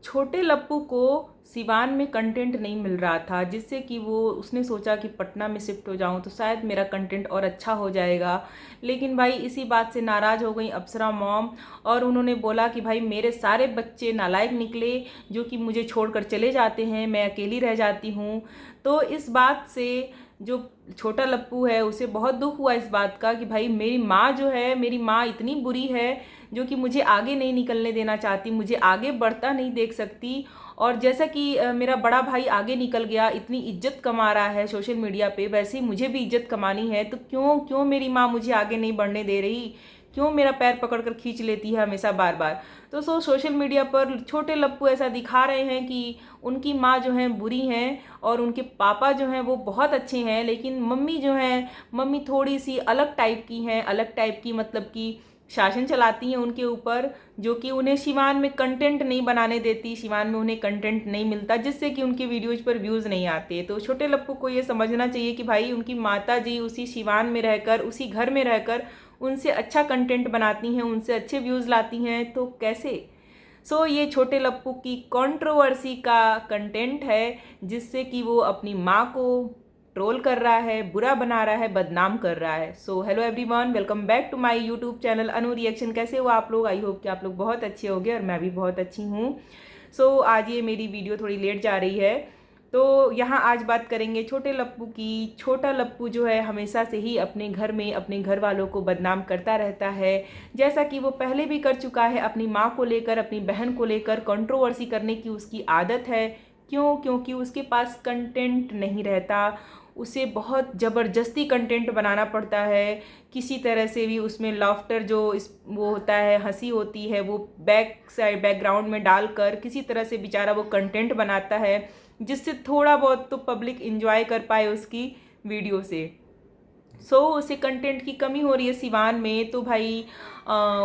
छोटे लप्पू को सिवान में कंटेंट नहीं मिल रहा था, जिससे कि उसने सोचा कि पटना में शिफ्ट हो जाऊं तो शायद मेरा कंटेंट और अच्छा हो जाएगा। लेकिन भाई इसी बात से नाराज़ हो गई अप्सरा मॉम, और उन्होंने बोला कि भाई मेरे सारे बच्चे नालायक निकले जो कि मुझे छोड़कर चले जाते हैं, मैं अकेली रह जाती हूँ। तो इस बात से जो छोटा लप्पू है उसे बहुत दुख हुआ इस बात का कि भाई मेरी माँ जो है, मेरी माँ इतनी बुरी है जो कि मुझे आगे नहीं निकलने देना चाहती, मुझे आगे बढ़ता नहीं देख सकती। और जैसा कि मेरा बड़ा भाई आगे निकल गया, इतनी इज्जत कमा रहा है सोशल मीडिया पे, वैसे ही मुझे भी इज्जत कमानी है। तो क्यों क्यों मेरी माँ मुझे आगे नहीं बढ़ने दे रही, क्यों मेरा पैर पकड़कर खींच लेती है हमेशा बार बार। तो सोशल मीडिया पर छोटे लप्पू ऐसा दिखा रहे हैं कि उनकी माँ जो है बुरी हैं और उनके पापा जो हैं वो बहुत अच्छे हैं, लेकिन मम्मी जो हैं, मम्मी थोड़ी सी अलग टाइप की हैं। अलग टाइप की मतलब कि शासन चलाती हैं उनके ऊपर, जो कि उन्हें सिवान में कंटेंट नहीं बनाने देती, सिवान में उन्हें कंटेंट नहीं मिलता, जिससे कि उनकी वीडियोज पर व्यूज़ नहीं आते। तो छोटे लप्पू को ये समझना चाहिए कि भाई उनकी माता जी उसी सिवान में रहकर, उसी घर में रहकर उनसे अच्छा कंटेंट बनाती हैं, उनसे अच्छे व्यूज़ लाती हैं, तो कैसे। ये छोटे लप्पू की कंट्रोवर्सी का कंटेंट है, जिससे कि वो अपनी माँ को ट्रोल कर रहा है, बुरा बना रहा है, बदनाम कर रहा है। Hello everyone, welcome back to my YouTube channel Anu reaction. कैसे हो आप लोग? आई होप कि आप लोग बहुत अच्छे होंगे और मैं भी बहुत अच्छी हूँ। आज ये मेरी वीडियो थोड़ी लेट जा रही है। यहाँ आज बात करेंगे छोटे लप्पू की। छोटा लप्पू जो है हमेशा से ही अपने घर में अपने घर वालों को बदनाम करता रहता है, जैसा कि वो पहले भी कर चुका है। अपनी माँ को लेकर, अपनी बहन को लेकर कंट्रोवर्सी करने की उसकी आदत है। क्यों? क्योंकि उसके पास कंटेंट नहीं रहता, उसे बहुत ज़बरदस्ती कंटेंट बनाना पड़ता है। किसी तरह से भी उसमें लाफ्टर जो वो होता है, हंसी होती है, वो बैकग्राउंड में डालकर किसी तरह से बेचारा वो कंटेंट बनाता है, जिससे थोड़ा बहुत तो पब्लिक इंजॉय कर पाए उसकी वीडियो से। उसे कंटेंट की कमी हो रही है सिवान में। तो भाई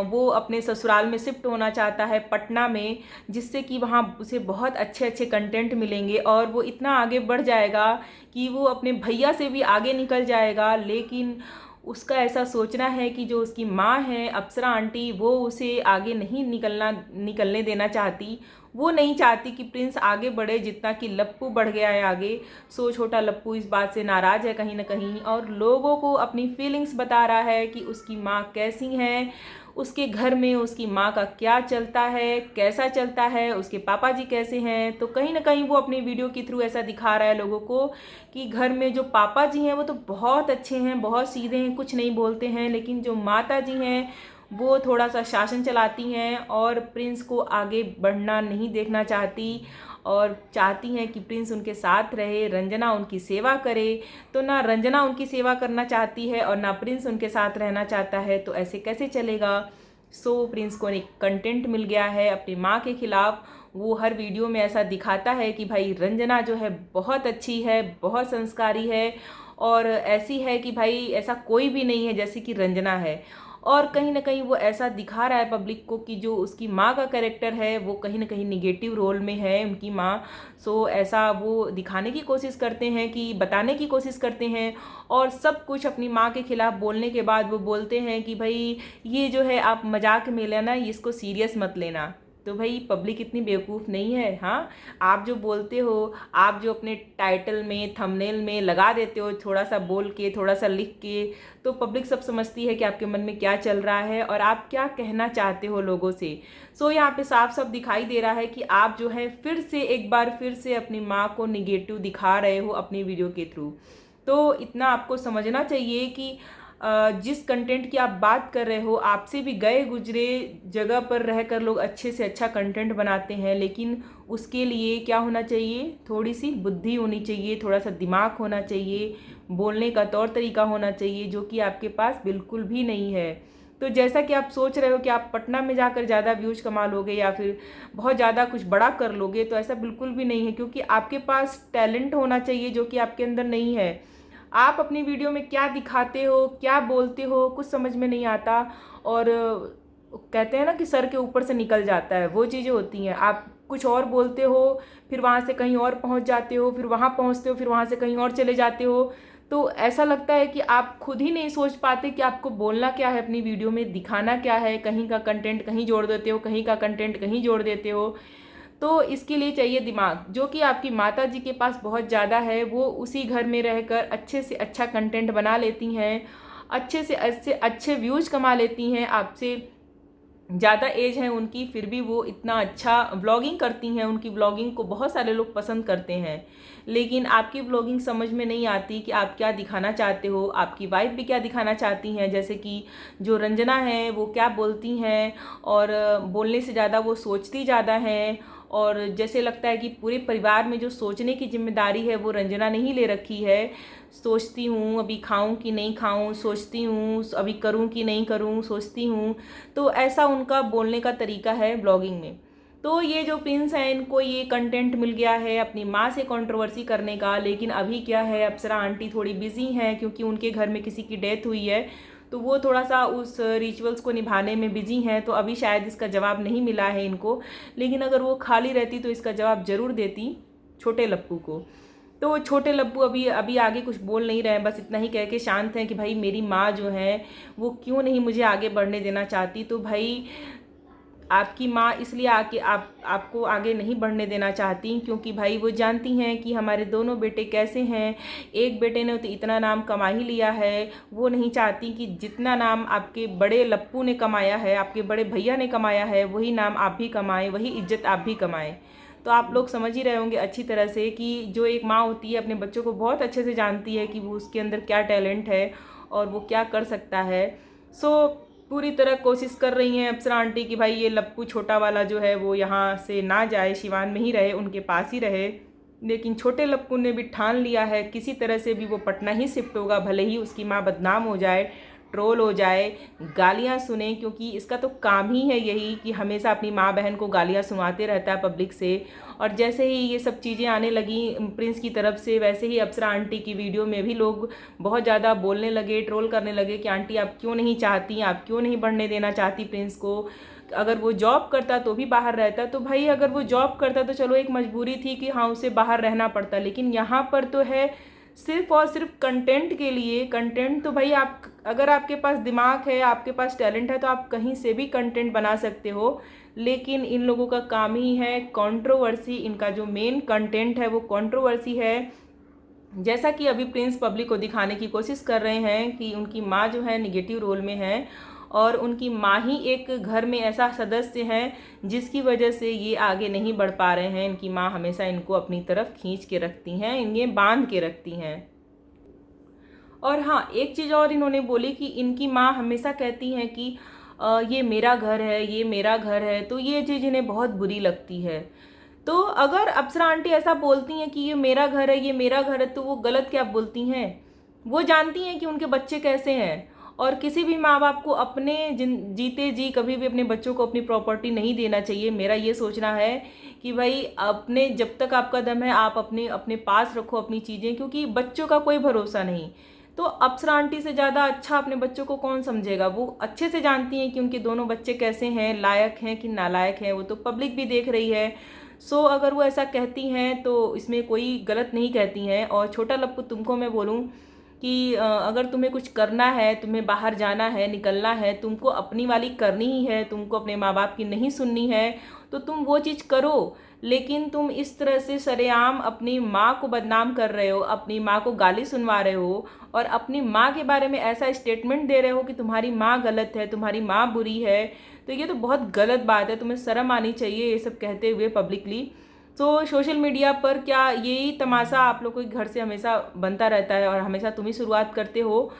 वो अपने ससुराल में शिफ्ट होना चाहता है पटना में, जिससे कि वहाँ उसे बहुत अच्छे अच्छे कंटेंट मिलेंगे और वो इतना आगे बढ़ जाएगा कि वो अपने भैया से भी आगे निकल जाएगा। लेकिन उसका ऐसा सोचना है कि जो उसकी माँ है अप्सरा आंटी, वो उसे आगे नहीं निकलने देना चाहती। वो नहीं चाहती कि प्रिंस आगे बढ़े जितना कि लप्पू बढ़ गया है आगे। छोटा लप्पू इस बात से नाराज़ है कहीं ना कहीं, और लोगों को अपनी फीलिंग्स बता रहा है कि उसकी माँ कैसी हैं, उसके घर में उसकी माँ का क्या चलता है, कैसा चलता है, उसके पापा जी कैसे हैं। तो कहीं ना कहीं वो अपनी वीडियो के थ्रू ऐसा दिखा रहा है लोगों को कि घर में जो पापा जी हैं वो तो बहुत अच्छे हैं, बहुत सीधे हैं, कुछ नहीं बोलते हैं, लेकिन जो माता जी हैं वो थोड़ा सा शासन चलाती हैं और प्रिंस को आगे बढ़ना नहीं देखना चाहती, और चाहती हैं कि प्रिंस उनके साथ रहे, रंजना उनकी सेवा करे। तो ना रंजना उनकी सेवा करना चाहती है और ना प्रिंस उनके साथ रहना चाहता है, तो ऐसे कैसे चलेगा। प्रिंस को एक कंटेंट मिल गया है अपनी माँ के खिलाफ। वो हर वीडियो में ऐसा दिखाता है कि भाई रंजना जो है बहुत अच्छी है, बहुत संस्कारी है, और ऐसी है कि भाई ऐसा कोई भी नहीं है जैसे कि रंजना है। और कहीं ना कहीं वो ऐसा दिखा रहा है पब्लिक को कि जो उसकी माँ का कैरेक्टर है वो कहीं ना कहीं निगेटिव रोल में है उनकी माँ। ऐसा वो दिखाने की कोशिश करते हैं, कि बताने की कोशिश करते हैं, और सब कुछ अपनी माँ के खिलाफ बोलने के बाद वो बोलते हैं कि भाई ये जो है आप मजाक में लेना, इसको सीरियस मत लेना। तो भाई पब्लिक इतनी बेवकूफ़ नहीं है। हाँ, आप जो बोलते हो, आप जो अपने टाइटल में, थंबनेल में लगा देते हो थोड़ा सा बोल के, थोड़ा सा लिख के, तो पब्लिक सब समझती है कि आपके मन में क्या चल रहा है और आप क्या कहना चाहते हो लोगों से। यहाँ पे साफ साफ दिखाई दे रहा है कि आप जो है फिर से एक बार फिर से अपनी माँ को निगेटिव दिखा रहे हो अपनी वीडियो के थ्रू। तो इतना आपको समझना चाहिए कि जिस कंटेंट की आप बात कर रहे हो, आपसे भी गए गुजरे जगह पर रहकर लोग अच्छे से अच्छा कंटेंट बनाते हैं, लेकिन उसके लिए क्या होना चाहिए, थोड़ी सी बुद्धि होनी चाहिए, थोड़ा सा दिमाग होना चाहिए, बोलने का तौर तरीका होना चाहिए, जो कि आपके पास बिल्कुल भी नहीं है। तो जैसा कि आप सोच रहे हो कि आप पटना में जाकर ज़्यादा व्यूज कमा लोगे या फिर बहुत ज़्यादा कुछ बड़ा कर लोगे, तो ऐसा बिल्कुल भी नहीं है, क्योंकि आपके पास टैलेंट होना चाहिए जो कि आपके अंदर नहीं है। आप अपनी वीडियो में क्या दिखाते हो, क्या बोलते हो, कुछ समझ में नहीं आता, और कहते हैं ना कि सर के ऊपर से निकल जाता है, वो चीज़ें होती हैं। आप कुछ और बोलते हो, फिर वहाँ से कहीं और पहुँच जाते हो, फिर वहाँ पहुँचते हो, फिर वहाँ से कहीं और चले जाते हो। तो ऐसा लगता है कि आप खुद ही नहीं सोच पाते कि आपको बोलना क्या है, अपनी वीडियो में दिखाना क्या है। कहीं का कंटेंट कहीं जोड़ देते हो, कहीं का कंटेंट कहीं जोड़ देते हो। तो इसके लिए चाहिए दिमाग, जो कि आपकी माता जी के पास बहुत ज़्यादा है। वो उसी घर में रहकर अच्छे से अच्छा कंटेंट बना लेती हैं, अच्छे से अच्छे व्यूज़ कमा लेती हैं। आपसे ज़्यादा एज है उनकी, फिर भी वो इतना अच्छा व्लॉगिंग करती हैं। उनकी व्लॉगिंग को बहुत सारे लोग पसंद करते हैं, लेकिन आपकी व्लॉगिंग समझ में नहीं आती कि आप क्या दिखाना चाहते हो, आपकी वाइफ भी क्या दिखाना चाहती हैं। जैसे कि जो रंजना है वो क्या बोलती हैं, और बोलने से ज़्यादा वो सोचती ज़्यादा हैं। और जैसे लगता है कि पूरे परिवार में जो सोचने की जिम्मेदारी है वो रंजना ने ही ले रखी है। सोचती हूँ अभी खाऊं कि नहीं खाऊं, सोचती हूँ अभी करूँ कि नहीं करूँ, सोचती हूँ। तो ऐसा उनका बोलने का तरीका है ब्लॉगिंग में। तो ये जो प्रिंस हैं, इनको ये कंटेंट मिल गया है अपनी माँ से कंट्रोवर्सी करने का। लेकिन अभी क्या है, अप्सरा आंटी थोड़ी बिजी हैं क्योंकि उनके घर में किसी की डेथ हुई है, तो वो थोड़ा सा उस रिचुअल्स को निभाने में बिजी हैं। तो अभी शायद इसका जवाब नहीं मिला है इनको, लेकिन अगर वो खाली रहती तो इसका जवाब ज़रूर देती छोटे लप्पू को। तो छोटे लप्पू अभी अभी आगे कुछ बोल नहीं रहे हैं, बस इतना ही कह के शांत हैं कि भाई मेरी माँ जो है वो क्यों नहीं मुझे आगे बढ़ने देना चाहती। तो भाई आपकी माँ इसलिए आके आपको आगे नहीं बढ़ने देना चाहती क्योंकि भाई वो जानती हैं कि हमारे दोनों बेटे कैसे हैं। एक बेटे ने तो इतना नाम कमा ही लिया है, वो नहीं चाहती कि जितना नाम आपके बड़े लप्पू ने कमाया है, आपके बड़े भैया ने कमाया है, वही नाम आप भी कमाएं, वही इज्जत आप भी कमाएं। तो आप लोग समझ ही रहे होंगे अच्छी तरह से कि जो एक माँ होती है अपने बच्चों को बहुत अच्छे से जानती है कि वो उसके अंदर क्या टैलेंट है और वो क्या कर सकता है। सो पूरी तरह कोशिश कर रही हैं अप्सरा आंटी कि भाई ये लप्पू छोटा वाला जो है वो यहाँ से ना जाए, शिवान में ही रहे, उनके पास ही रहे। लेकिन छोटे लप्पू ने भी ठान लिया है किसी तरह से भी वो पटना ही शिफ्ट होगा, भले ही उसकी माँ बदनाम हो जाए, ट्रोल हो जाए, गालियाँ सुने, क्योंकि इसका तो काम ही है यही कि हमेशा अपनी माँ बहन को गालियाँ सुनाते रहता है पब्लिक से। और जैसे ही ये सब चीज़ें आने लगी प्रिंस की तरफ से, वैसे ही अप्सरा आंटी की वीडियो में भी लोग बहुत ज़्यादा बोलने लगे, ट्रोल करने लगे कि आंटी आप क्यों नहीं चाहती, आप क्यों नहीं बढ़ने देना चाहती प्रिंस को। अगर वो जॉब करता तो भी बाहर रहता। तो भाई अगर वो जॉब करता तो चलो एक मजबूरी थी कि हाँ उसे बाहर रहना पड़ता, लेकिन यहाँ पर तो है सिर्फ और सिर्फ कंटेंट के लिए। कंटेंट तो भाई आप अगर आपके पास दिमाग है, आपके पास टैलेंट है, तो आप कहीं से भी कंटेंट बना सकते हो। लेकिन इन लोगों का काम ही है कंट्रोवर्सी, इनका जो मेन कंटेंट है वो कंट्रोवर्सी है। जैसा कि अभी प्रिंस पब्लिक को दिखाने की कोशिश कर रहे हैं कि उनकी माँ जो है निगेटिव रोल में है, और उनकी माँ ही एक घर में ऐसा सदस्य है जिसकी वजह से ये आगे नहीं बढ़ पा रहे हैं। इनकी माँ हमेशा इनको अपनी तरफ खींच के रखती हैं, इन्हें बांध के रखती हैं। और हाँ, एक चीज़ और इन्होंने बोली कि इनकी माँ हमेशा कहती हैं कि ये मेरा घर है, ये मेरा घर है। तो ये चीज़ इन्हें बहुत बुरी लगती है। तो अगर अप्सरा आंटी ऐसा बोलती हैं कि ये मेरा घर है, ये मेरा घर है, तो वो गलत क्या बोलती हैं? वो जानती हैं कि उनके बच्चे कैसे हैं, और किसी भी माँ बाप को अपने जीते जी कभी भी अपने बच्चों को अपनी प्रॉपर्टी नहीं देना चाहिए। मेरा ये सोचना है कि भाई अपने जब तक आपका दम है आप अपने अपने पास रखो अपनी चीज़ें, क्योंकि बच्चों का कोई भरोसा नहीं। तो अप्सरा आंटी से ज़्यादा अच्छा अपने बच्चों को कौन समझेगा? वो अच्छे से जानती हैं कि उनके दोनों बच्चे कैसे हैं, लायक हैं कि नालायक हैं। वो तो पब्लिक भी देख रही है। सो अगर वो ऐसा कहती हैं तो इसमें कोई गलत नहीं कहती हैं। और छोटा लप्पू तुमको मैं बोलूँ कि अगर तुम्हें कुछ करना है, तुम्हें बाहर जाना है, निकलना है, तुमको अपनी वाली करनी ही है, तुमको अपने माँ बाप की नहीं सुननी है, तो तुम वो चीज़ करो। लेकिन तुम इस तरह से सरेआम अपनी माँ को बदनाम कर रहे हो, अपनी माँ को गाली सुनवा रहे हो, और अपनी माँ के बारे में ऐसा स्टेटमेंट दे रहे हो कि तुम्हारी माँ गलत है, तुम्हारी माँ बुरी है। तो ये तो बहुत गलत बात है, तुम्हें शर्म आनी चाहिए ये सब कहते हुए पब्लिकली। तो सोशल मीडिया पर क्या यही तमाशा आप लोगों के घर से हमेशा बनता रहता है, और हमेशा तुम ही शुरुआत करते हो,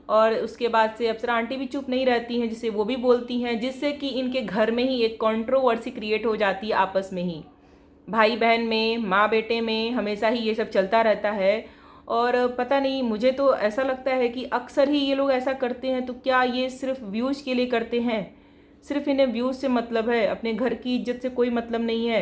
और उसके बाद से अप्सरा आंटी भी चुप नहीं रहती हैं, जिससे वो भी बोलती हैं, जिससे कि इनके घर में ही एक कंट्रोवर्सी क्रिएट हो जाती है आपस में ही, भाई बहन में, माँ बेटे में, हमेशा ही ये सब चलता रहता है। और पता नहीं, मुझे तो ऐसा लगता है कि अक्सर ही ये लोग ऐसा करते हैं। तो क्या ये सिर्फ व्यूज़ के लिए करते हैं? सिर्फ इन्हें व्यूज़ से मतलब है, अपने घर की इज्जत से कोई मतलब नहीं है।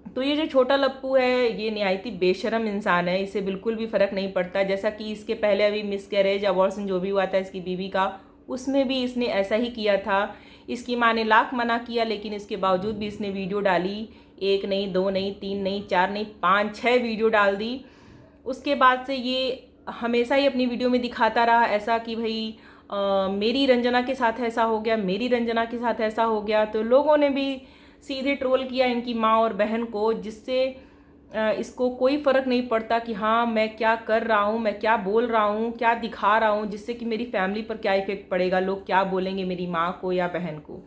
तो ये जो छोटा लप्पू है ये निहायती बेशरम इंसान है, इसे बिल्कुल भी फ़र्क नहीं पड़ता। जैसा कि इसके पहले अभी मिसकैरेज अबॉर्शन जो भी हुआ था इसकी बीवी का, उसमें भी इसने ऐसा ही किया था। इसकी माँ ने लाख मना किया, लेकिन इसके बावजूद भी इसने वीडियो डाली। एक नहीं, दो नहीं, तीन नहीं, चार नहीं, 5-6 वीडियो डाल दी। उसके बाद से ये हमेशा ही अपनी वीडियो में दिखाता रहा ऐसा कि भाई मेरी रंजना के साथ ऐसा हो गया, मेरी रंजना के साथ ऐसा हो गया। तो लोगों ने भी सीधे ट्रोल किया इनकी माँ और बहन को, जिससे इसको कोई फ़र्क नहीं पड़ता कि हाँ मैं क्या कर रहा हूँ, मैं क्या बोल रहा हूँ, क्या दिखा रहा हूँ, जिससे कि मेरी फैमिली पर क्या इफ़ेक्ट पड़ेगा, लोग क्या बोलेंगे मेरी माँ को या बहन को।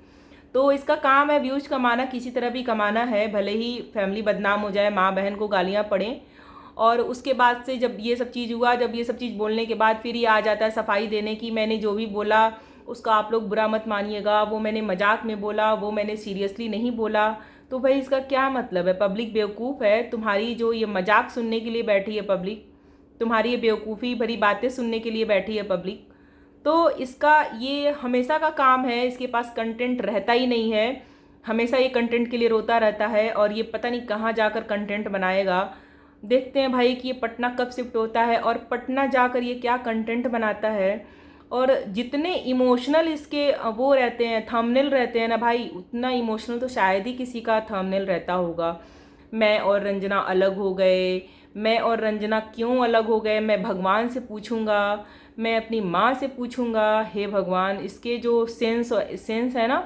तो इसका काम है व्यूज कमाना, किसी तरह भी कमाना है, भले ही फैमिली बदनाम हो जाए, माँ बहन को गालियाँ पड़ें। और उसके बाद से जब ये सब चीज़ हुआ, जब ये सब चीज़ बोलने के बाद फिर ये आ जाता है सफाई देने की, मैंने जो भी बोला उसका आप लोग बुरा मत मानिएगा, वो मैंने मजाक में बोला, वो मैंने सीरियसली नहीं बोला। तो भाई इसका क्या मतलब है? पब्लिक बेवकूफ़ है, तुम्हारी जो ये मजाक सुनने के लिए बैठी है पब्लिक, तुम्हारी ये बेवकूफ़ी भरी बातें सुनने के लिए बैठी है पब्लिक। तो इसका ये हमेशा का काम है, इसके पास कंटेंट रहता ही नहीं है, हमेशा ये कंटेंट के लिए रोता रहता है और ये पता नहीं कहाँ जाकर कंटेंट बनाएगा। देखते हैं भाई कि ये पटना कब शिफ्ट होता है और पटना जाकर ये क्या कंटेंट बनाता है। और जितने इमोशनल इसके वो रहते हैं, थंबनेल रहते हैं ना भाई, उतना इमोशनल तो शायद ही किसी का थंबनेल रहता होगा। मैं और रंजना अलग हो गए, मैं और रंजना क्यों अलग हो गए, मैं भगवान से पूछूंगा, मैं अपनी माँ से पूछूंगा। हे भगवान, इसके जो सेंस है ना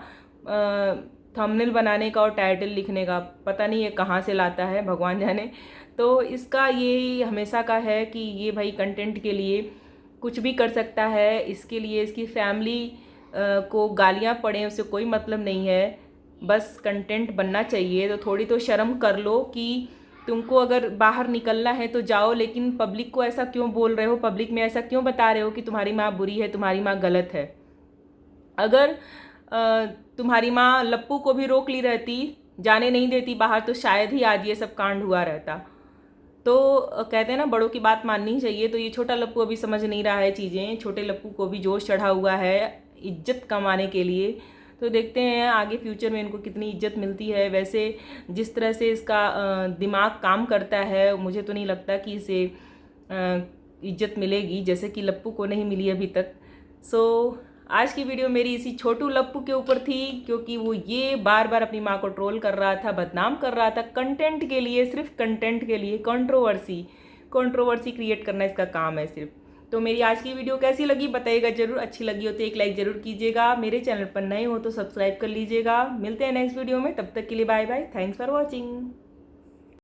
थंबनेल बनाने का और टाइटल लिखने का, पता नहीं ये कहाँ से लाता है, भगवान जाने। तो इसका यही हमेशा का है कि ये भाई कंटेंट के लिए कुछ भी कर सकता है, इसके लिए इसकी फैमिली को गालियाँ पड़ें उससे कोई मतलब नहीं है, बस कंटेंट बनना चाहिए। तो थोड़ी तो शर्म कर लो कि तुमको अगर बाहर निकलना है तो जाओ, लेकिन पब्लिक को ऐसा क्यों बोल रहे हो, पब्लिक में ऐसा क्यों बता रहे हो कि तुम्हारी माँ बुरी है, तुम्हारी माँ गलत है। अगर तुम्हारी माँ लप्पू को भी रोक ली रहती, जाने नहीं देती बाहर, तो शायद ही आज ये सब कांड हुआ रहता। तो कहते हैं ना बड़ों की बात माननी चाहिए। तो ये छोटा लप्पू अभी समझ नहीं रहा है चीज़ें, छोटे लप्पू को भी जोश चढ़ा हुआ है इज्जत कमाने के लिए। तो देखते हैं आगे फ्यूचर में इनको कितनी इज्जत मिलती है। वैसे जिस तरह से इसका दिमाग काम करता है, मुझे तो नहीं लगता कि इसे इज्जत मिलेगी जैसे कि लप्पू को नहीं मिली अभी तक। सो आज की वीडियो मेरी इसी छोटू लप्पू के ऊपर थी, क्योंकि वो ये बार बार अपनी माँ को ट्रोल कर रहा था, बदनाम कर रहा था कंटेंट के लिए, सिर्फ कंटेंट के लिए। कंट्रोवर्सी क्रिएट करना इसका काम है सिर्फ। तो मेरी आज की वीडियो कैसी लगी बताइएगा जरूर, अच्छी लगी हो तो एक लाइक ज़रूर कीजिएगा, मेरे चैनल पर नए हो तो सब्सक्राइब कर लीजिएगा। मिलते हैं नेक्स्ट वीडियो में, तब तक के लिए bye bye, thanks for watching.